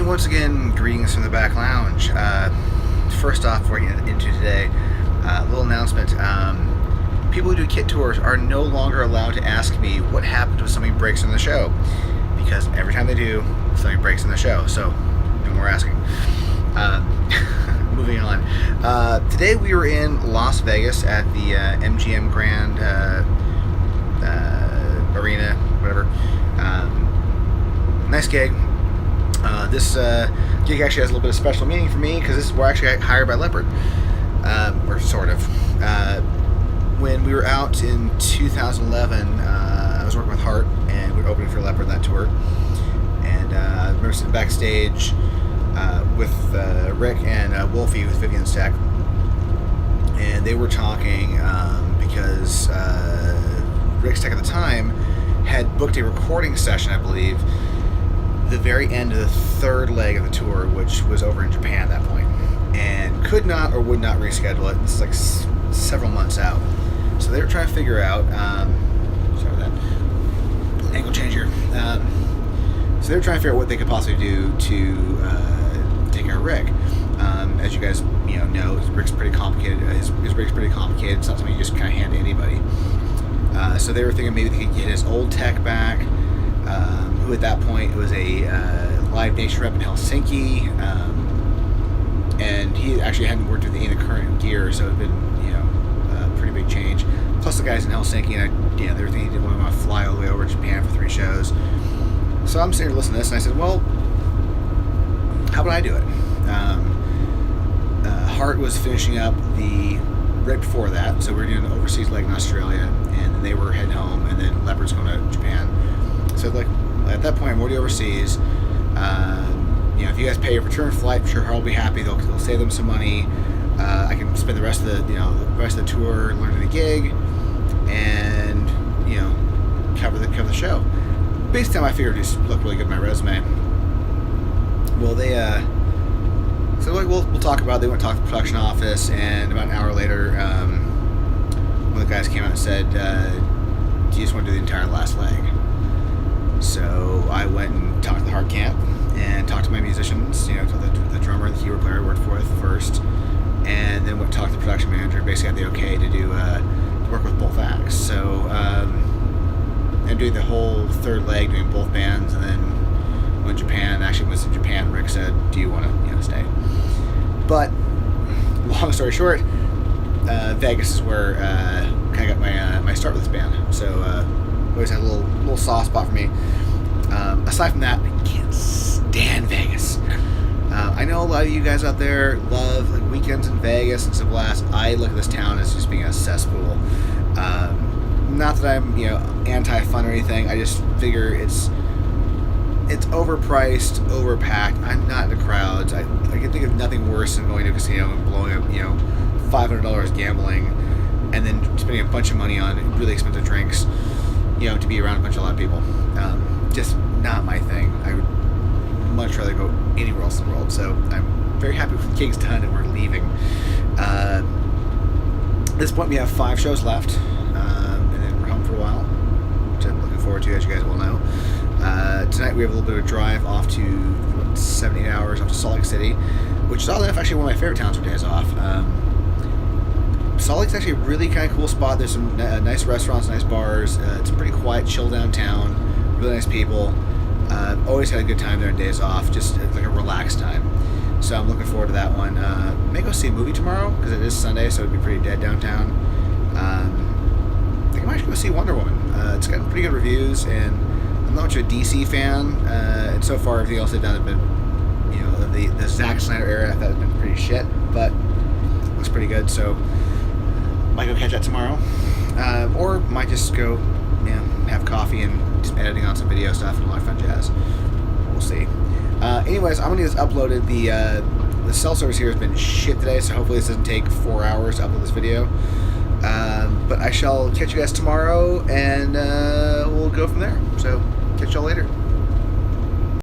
once again, greetings from the back lounge. First off, before we get into today, a little announcement. People who do kit tours are no longer allowed to ask me what happens when somebody breaks in the show, because every time they do, somebody breaks in the show, so no more asking. Moving on. Today we were in Las Vegas at the MGM Grand Arena, whatever. Nice gig. This gig actually has a little bit of special meaning for me because we're actually hired by Leopard, or sort of. When we were out in 2011, I was working with Hart, and we were opening for Leopard that tour. And I remember sitting backstage with Rick and Wolfie with Vivian Stack, and they were talking because Rick's Tech at the time had booked a recording session, I believe, the very end of the third leg of the tour, which was over in Japan at that point, and could not or would not reschedule it. This is like several months out, so they were trying to figure out. Sorry about that. Angle change here. So they were trying to figure out what they could possibly do to take care of Rick. As you guys know, Rick's pretty complicated. His rig's pretty complicated. It's not something you just kind of hand to anybody. So they were thinking maybe they could get his old tech back. Who at that point was a Live Nation rep in Helsinki, and he actually hadn't worked with any of the current gear, so it had been a pretty big change. Plus the guys in Helsinki, and they were thinking he didn't want to fly all the way over to Japan for 3 shows. So I'm sitting here listening to this, and I said, well, how about I do it? Hart was finishing up the right before that, so we were doing an overseas leg in Australia, and then they were heading home, and then Leopard's going to Japan. So like at that point, I'm already overseas. If you guys pay your return flight, I'm sure Hart will be happy. They'll save them some money. I can spend the rest of the tour learning the gig, and cover the show. Based on I figured it just looked really good on my resume. Well, they so like we'll talk about it. They went to talk to the production office, and about an hour later, one of the guys came out and said, "Do you just want to do the entire last leg?" So I went and talked to the Hart camp and talked to my musicians, to the drummer and the keyboard player I worked with first, and then went and talked to the production manager. Basically had the okay to do to work with both acts. So and doing the whole third leg, doing both bands, and then went to Japan. Actually, was in Japan. Rick said, "Do you want to stay?" But long story short, Vegas is where kind of got my start with this band. So always had a little soft spot for me. Aside from that, I can't stand Vegas. I know a lot of you guys out there love like weekends in Vegas and some blast. I look at this town as just being a cesspool. Not that I'm anti-fun or anything. I just figure it's overpriced, overpacked. I'm not into crowds. I can think of nothing worse than going to a casino and blowing up $500 gambling, and then spending a bunch of money on really expensive drinks. To be around a lot of people. Just not my thing. I would much rather go anywhere else in the world. So I'm very happy with the gig's done and we're leaving. At this point, we have 5 shows left, and then we're home for a while, which I'm looking forward to, as you guys will know. Tonight we have a little bit of a drive off to 78 hours off to Salt Lake City, which is oddly enough actually one of my favorite towns for days off. Salt Lake's actually a really kind of cool spot. There's some nice restaurants, nice bars. It's a pretty quiet, chill downtown. Really nice people. Always had a good time there on days off. Just like a relaxed time. So I'm looking forward to that one. May go see a movie tomorrow because it is Sunday, so it'd be pretty dead downtown. I think I might go see Wonder Woman. It's gotten pretty good reviews, and I'm not much of a DC fan. And so far, everything else they've done has been, the Zack Snyder era. I thought has been pretty shit, but looks pretty good. So might go catch that tomorrow, or might just go, have coffee and just editing on some video stuff and a lot of fun jazz. We'll see. Anyways, I'm gonna get this uploaded. The cell service here has been shit today, so hopefully this doesn't take 4 hours to upload this video. But I shall catch you guys tomorrow, and we'll go from there. So catch y'all later.